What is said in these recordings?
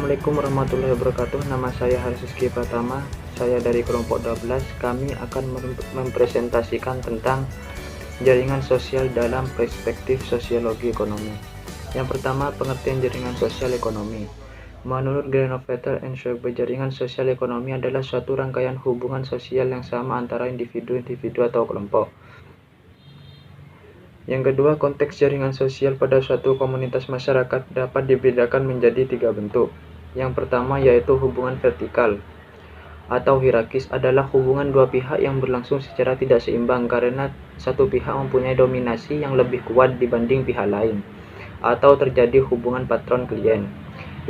Assalamualaikum warahmatullahi wabarakatuh. Nama saya Harsiski Pratama. Saya dari kelompok 12. Kami akan mempresentasikan tentang jaringan sosial dalam perspektif sosiologi ekonomi. Yang pertama, pengertian jaringan sosial ekonomi. Menurut Granovetter and Schwaber, jaringan sosial ekonomi adalah suatu rangkaian hubungan sosial yang sama antara individu-individu atau kelompok. Yang kedua, konteks jaringan sosial pada suatu komunitas masyarakat dapat dibedakan menjadi 3 bentuk. Yang pertama yaitu hubungan vertikal atau hierarkis, adalah hubungan dua pihak yang berlangsung secara tidak seimbang karena satu pihak mempunyai dominasi yang lebih kuat dibanding pihak lain, atau terjadi hubungan patron-klien.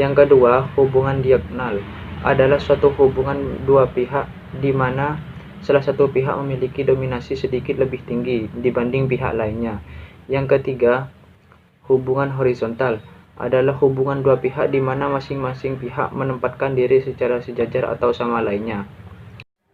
Yang kedua, hubungan diagonal adalah suatu hubungan dua pihak di mana salah satu pihak memiliki dominasi sedikit lebih tinggi dibanding pihak lainnya. Yang ketiga, hubungan horizontal adalah hubungan dua pihak di mana masing-masing pihak menempatkan diri secara sejajar atau sama lainnya.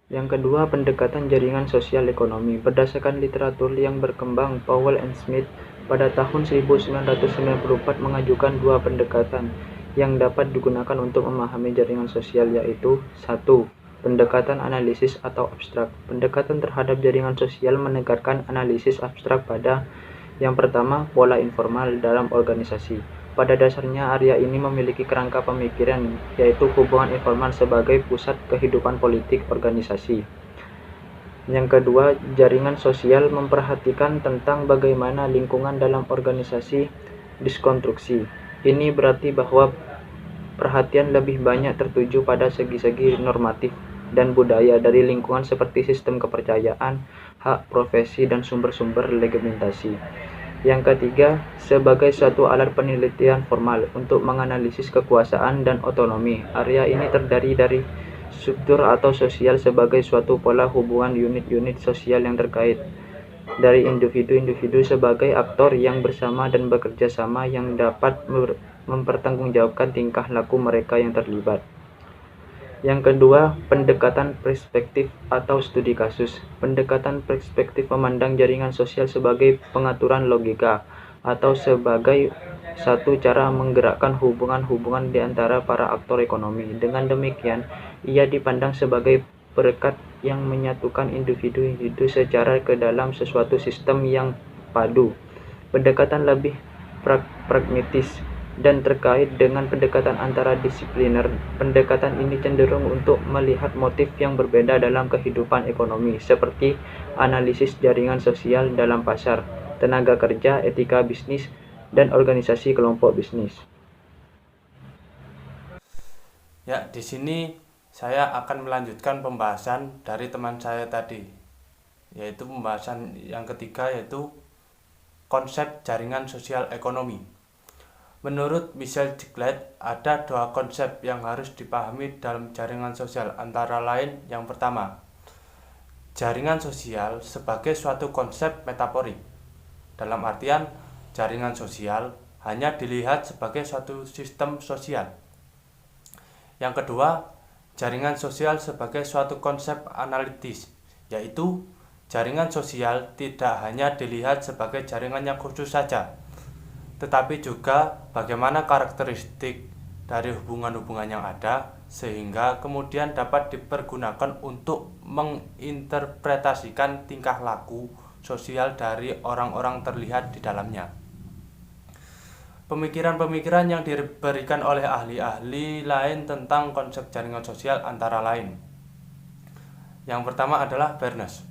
Yang kedua, pendekatan jaringan sosial ekonomi. Berdasarkan literatur yang berkembang, Powell and Smith pada tahun 1994 mengajukan dua pendekatan yang dapat digunakan untuk memahami jaringan sosial, yaitu 1. Pendekatan analisis atau abstrak. Pendekatan terhadap jaringan sosial menekankan analisis abstrak pada yang pertama, pola informal dalam organisasi. Pada dasarnya, area ini memiliki kerangka pemikiran, yaitu hubungan informal sebagai pusat kehidupan politik organisasi. Yang kedua, jaringan sosial memperhatikan tentang bagaimana lingkungan dalam organisasi diskonstruksi. Ini berarti bahwa perhatian lebih banyak tertuju pada segi-segi normatif dan budaya dari lingkungan seperti sistem kepercayaan, hak profesi, dan sumber-sumber legitimasi. Yang ketiga, sebagai suatu alat penelitian formal untuk menganalisis kekuasaan dan otonomi. Area ini terdiri dari struktur atau sosial sebagai suatu pola hubungan unit-unit sosial yang terkait, dari individu-individu sebagai aktor yang bersama dan bekerja sama yang dapat mempertanggungjawabkan tingkah laku mereka yang terlibat. Yang kedua, pendekatan perspektif atau studi kasus. Pendekatan perspektif memandang jaringan sosial sebagai pengaturan logika atau sebagai satu cara menggerakkan hubungan-hubungan di antara para aktor ekonomi. Dengan demikian, ia dipandang sebagai perekat yang menyatukan individu-individu secara ke dalam sesuatu sistem yang padu. Pendekatan lebih pragmatis dan terkait dengan pendekatan antara disipliner. Pendekatan ini cenderung untuk melihat motif yang berbeda dalam kehidupan ekonomi, seperti analisis jaringan sosial dalam pasar, tenaga kerja, etika bisnis, dan organisasi kelompok bisnis. Ya, di sini saya akan melanjutkan pembahasan dari teman saya tadi, yaitu pembahasan yang ketiga, yaitu konsep jaringan sosial ekonomi. Menurut Michel Jiglet, ada dua konsep yang harus dipahami dalam jaringan sosial, antara lain yang pertama, jaringan sosial sebagai suatu konsep metaforik. Dalam artian, jaringan sosial hanya dilihat sebagai suatu sistem sosial. Yang kedua, jaringan sosial sebagai suatu konsep analitis, yaitu jaringan sosial tidak hanya dilihat sebagai jaringan yang khusus saja, tetapi juga bagaimana karakteristik dari hubungan-hubungan yang ada, sehingga kemudian dapat dipergunakan untuk menginterpretasikan tingkah laku sosial dari orang-orang terlihat di dalamnya. Pemikiran-pemikiran yang diberikan oleh ahli-ahli lain tentang konsep jaringan sosial antara lain. Yang pertama adalah Bernays.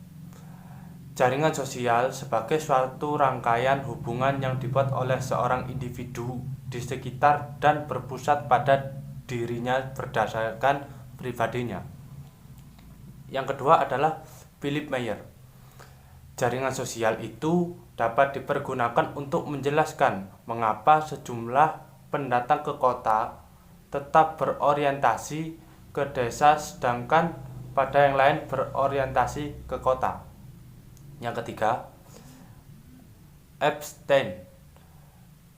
Jaringan sosial sebagai suatu rangkaian hubungan yang dibuat oleh seorang individu di sekitar dan berpusat pada dirinya berdasarkan pribadinya. Yang kedua adalah Philip Meyer. Jaringan sosial itu dapat dipergunakan untuk menjelaskan mengapa sejumlah pendatang ke kota tetap berorientasi ke desa sedangkan pada yang lain berorientasi ke kota. Yang ketiga, Epstein.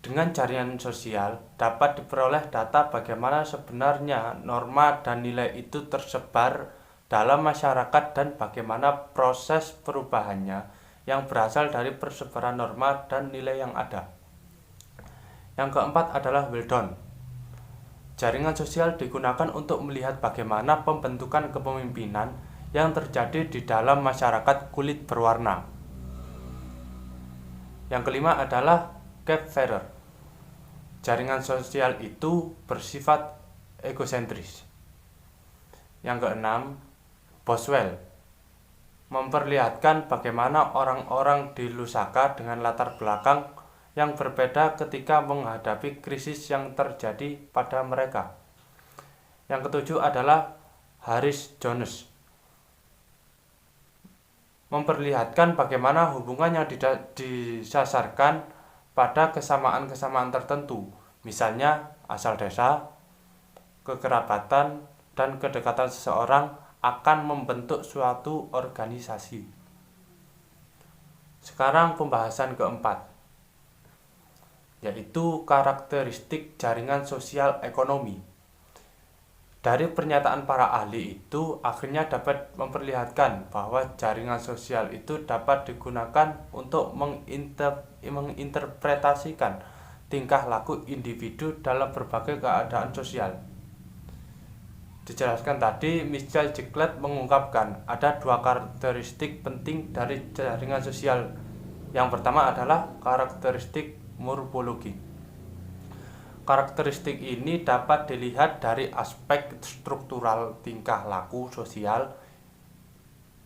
Dengan jaringan sosial dapat diperoleh data bagaimana sebenarnya norma dan nilai itu tersebar dalam masyarakat dan bagaimana proses perubahannya yang berasal dari persebaran norma dan nilai yang ada. Yang keempat adalah Weldon. Jaringan sosial digunakan untuk melihat bagaimana pembentukan kepemimpinan yang terjadi di dalam masyarakat kulit berwarna. Yang kelima adalah Kepferer. Jaringan sosial itu bersifat egosentris. Yang keenam, Boswell memperlihatkan bagaimana orang-orang di Lusaka dengan latar belakang yang berbeda ketika menghadapi krisis yang terjadi pada mereka. Yang ketujuh adalah Harris Jones memperlihatkan bagaimana hubungan yang disasarkan pada kesamaan-kesamaan tertentu, misalnya asal desa, kekerabatan, dan kedekatan seseorang akan membentuk suatu organisasi. Sekarang pembahasan keempat, yaitu karakteristik jaringan sosial ekonomi. Dari pernyataan para ahli itu akhirnya dapat memperlihatkan bahwa jaringan sosial itu dapat digunakan untuk menginterpretasikan tingkah laku individu dalam berbagai keadaan sosial. Dijelaskan tadi, Michel Jeklet mengungkapkan ada dua karakteristik penting dari jaringan sosial. Yang pertama adalah karakteristik morfologi. Karakteristik ini dapat dilihat dari aspek struktural tingkah laku sosial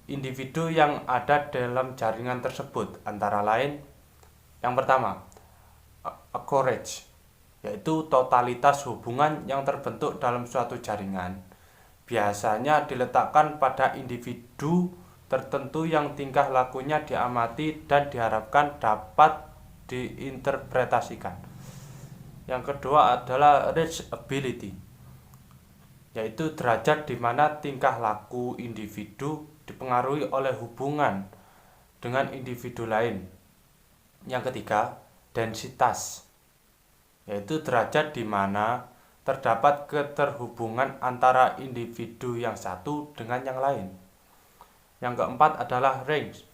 individu yang ada dalam jaringan tersebut, antara lain yang pertama, anchorage, yaitu totalitas hubungan yang terbentuk dalam suatu jaringan. Biasanya diletakkan pada individu tertentu yang tingkah lakunya diamati dan diharapkan dapat diinterpretasikan. Yang kedua adalah reachability, yaitu derajat di mana tingkah laku individu dipengaruhi oleh hubungan dengan individu lain. Yang ketiga, densitas, yaitu derajat di mana terdapat keterhubungan antara individu yang satu dengan yang lain. Yang keempat adalah range,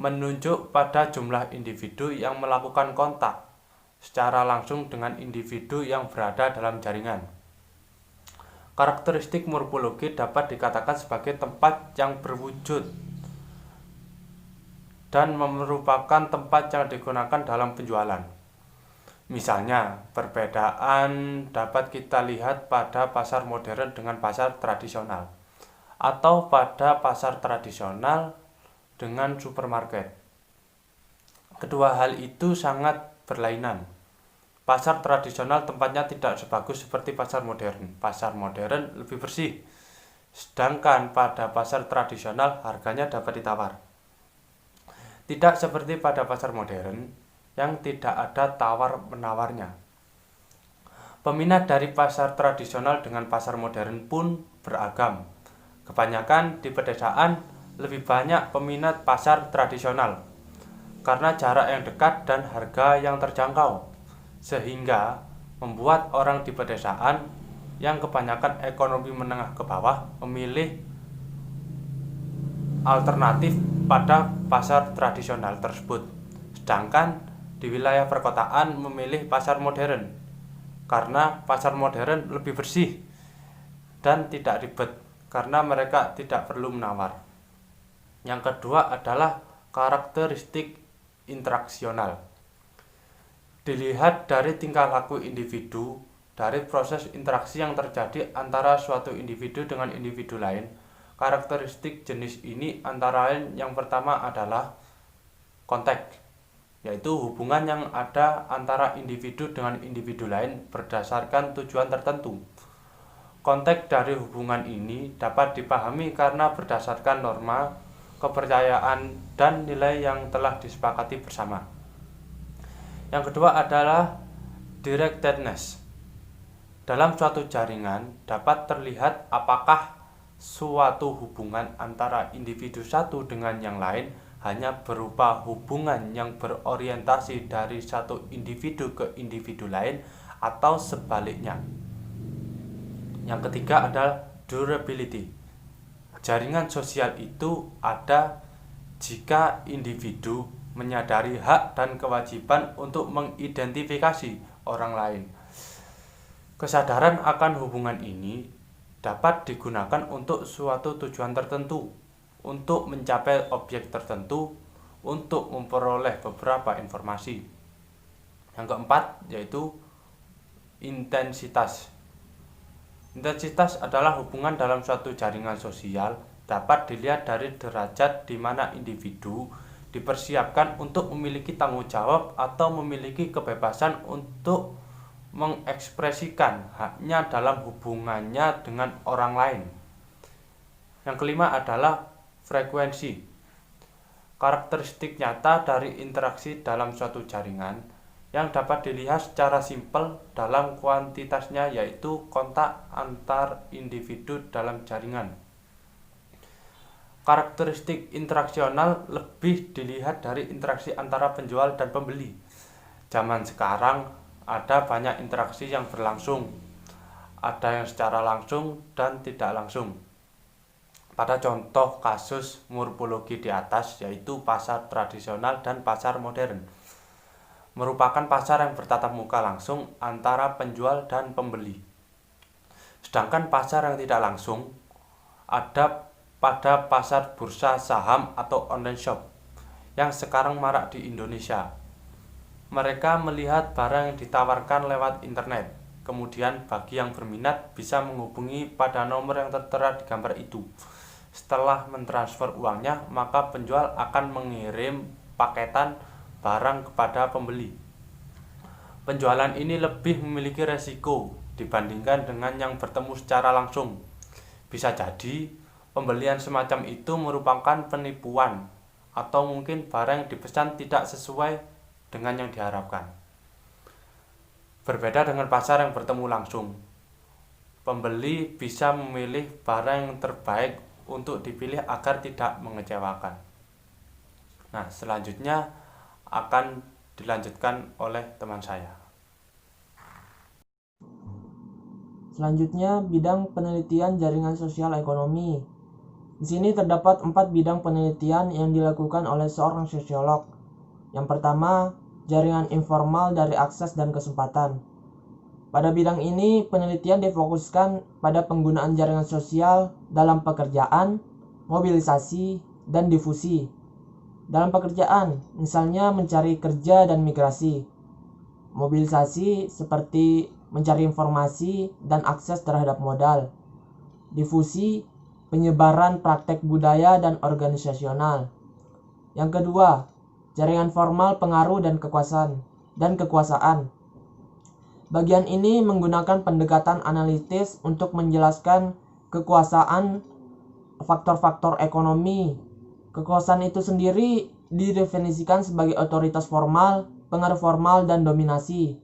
menunjuk pada jumlah individu yang melakukan kontak secara langsung dengan individu yang berada dalam jaringan. Karakteristik morfologi dapat dikatakan sebagai tempat yang berwujud dan merupakan tempat yang digunakan dalam penjualan. Misalnya, perbedaan dapat kita lihat pada pasar modern dengan pasar tradisional, atau pada pasar tradisional dengan supermarket. Kedua hal itu sangat berlainan. Pasar tradisional tempatnya tidak sebagus seperti pasar modern. Pasar modern lebih bersih, sedangkan pada pasar tradisional harganya dapat ditawar. Tidak seperti pada pasar modern yang tidak ada tawar-menawarnya. Peminat dari pasar tradisional dengan pasar modern pun beragam. Kebanyakan di pedesaan lebih banyak peminat pasar tradisional karena jarak yang dekat dan harga yang terjangkau, sehingga membuat orang di pedesaan yang kebanyakan ekonomi menengah ke bawah memilih alternatif pada pasar tradisional tersebut, sedangkan di wilayah perkotaan memilih pasar modern karena pasar modern lebih bersih dan tidak ribet karena mereka tidak perlu menawar. Yang kedua adalah karakteristik interaksional. Dilihat dari tingkah laku individu, dari proses interaksi yang terjadi antara suatu individu dengan individu lain. Karakteristik jenis ini antara lain yang pertama adalah kontak, yaitu hubungan yang ada antara individu dengan individu lain berdasarkan tujuan tertentu. Konteks dari hubungan ini dapat dipahami karena berdasarkan norma, kepercayaan, dan nilai yang telah disepakati bersama. Yang kedua adalah directedness. Dalam suatu jaringan dapat terlihat apakah suatu hubungan antara individu satu dengan yang lain hanya berupa hubungan yang berorientasi dari satu individu ke individu lain atau sebaliknya. Yang ketiga adalah durability. Jaringan sosial itu ada jika individu menyadari hak dan kewajiban untuk mengidentifikasi orang lain. Kesadaran akan hubungan ini dapat digunakan untuk suatu tujuan tertentu, untuk mencapai objek tertentu, untuk memperoleh beberapa informasi. Yang keempat yaitu intensitas. Intensitas adalah hubungan dalam suatu jaringan sosial, dapat dilihat dari derajat di mana individu dipersiapkan untuk memiliki tanggung jawab atau memiliki kebebasan untuk mengekspresikan haknya dalam hubungannya dengan orang lain. Yang kelima adalah frekuensi. Karakteristik nyata dari interaksi dalam suatu jaringan yang dapat dilihat secara simpel dalam kuantitasnya, yaitu kontak antar individu dalam jaringan. Karakteristik interaksional lebih dilihat dari interaksi antara penjual dan pembeli. Zaman sekarang ada banyak interaksi yang berlangsung, ada yang secara langsung dan tidak langsung. Pada contoh kasus morfologi di atas, yaitu pasar tradisional dan pasar modern, merupakan pasar yang bertatap muka langsung antara penjual dan pembeli. Sedangkan pasar yang tidak langsung ada pada pasar bursa saham atau online shop yang sekarang marak di Indonesia. Mereka melihat barang yang ditawarkan lewat internet. Kemudian bagi yang berminat bisa menghubungi pada nomor yang tertera di gambar itu. Setelah mentransfer uangnya, maka penjual akan mengirim paketan barang kepada pembeli. Penjualan ini lebih memiliki resiko dibandingkan dengan yang bertemu secara langsung. Bisa jadi pembelian semacam itu merupakan penipuan, atau mungkin barang yang dipesan tidak sesuai dengan yang diharapkan. Berbeda dengan pasar yang bertemu langsung, pembeli bisa memilih barang yang terbaik untuk dipilih agar tidak mengecewakan. Nah, selanjutnya akan dilanjutkan oleh teman saya. Selanjutnya, bidang penelitian jaringan sosial ekonomi. Di sini terdapat 4 bidang penelitian yang dilakukan oleh seorang sosiolog. Yang pertama, jaringan informal dari akses dan kesempatan. Pada bidang ini, penelitian difokuskan pada penggunaan jaringan sosial dalam pekerjaan, mobilisasi, dan difusi. Dalam pekerjaan, misalnya mencari kerja dan migrasi. Mobilisasi seperti mencari informasi dan akses terhadap modal. Difusi, penyebaran praktek budaya dan organisasional. Yang kedua, jaringan formal pengaruh dan kekuasaan. Bagian ini menggunakan pendekatan analitis untuk menjelaskan kekuasaan faktor-faktor ekonomi. Kekuasaan itu sendiri didefinisikan sebagai otoritas formal, pengaruh formal, dan dominasi.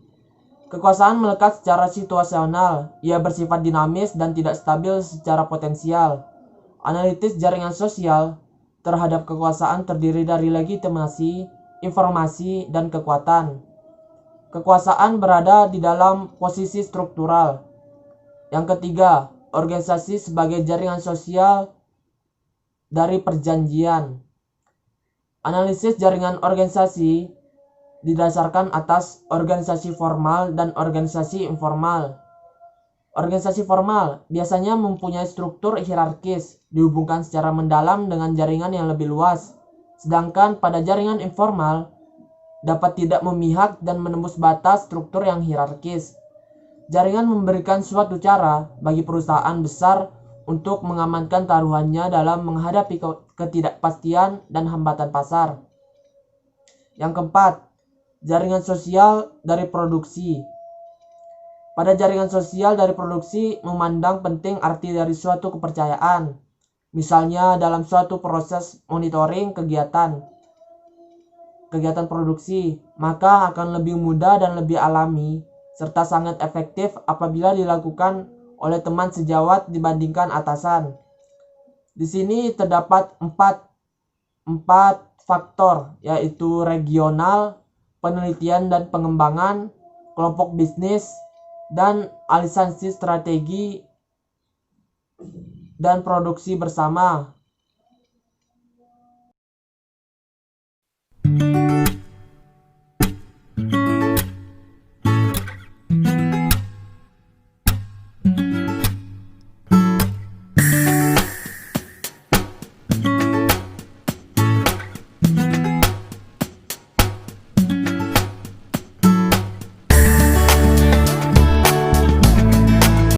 Kekuasaan melekat secara situasional, ia bersifat dinamis dan tidak stabil secara potensial. Analitis jaringan sosial terhadap kekuasaan terdiri dari legitimasi, informasi, dan kekuatan. Kekuasaan berada di dalam posisi struktural. Yang ketiga, organisasi sebagai jaringan sosial dari perjanjian. Analisis jaringan organisasi didasarkan atas organisasi formal dan organisasi informal. Organisasi formal biasanya mempunyai struktur hierarkis, dihubungkan secara mendalam dengan jaringan yang lebih luas. Sedangkan pada jaringan informal dapat tidak memihak dan menembus batas struktur yang hierarkis. Jaringan memberikan suatu cara bagi perusahaan besar untuk mengamankan taruhannya dalam menghadapi ketidakpastian dan hambatan pasar. Yang keempat, jaringan sosial dari produksi. Pada jaringan sosial dari produksi memandang penting arti dari suatu kepercayaan. Misalnya dalam suatu proses monitoring kegiatan produksi, maka akan lebih mudah dan lebih alami serta sangat efektif apabila dilakukan oleh teman sejawat dibandingkan atasan. Di sini terdapat empat faktor, yaitu regional, penelitian dan pengembangan, kelompok bisnis, dan aliansi strategi dan produksi bersama.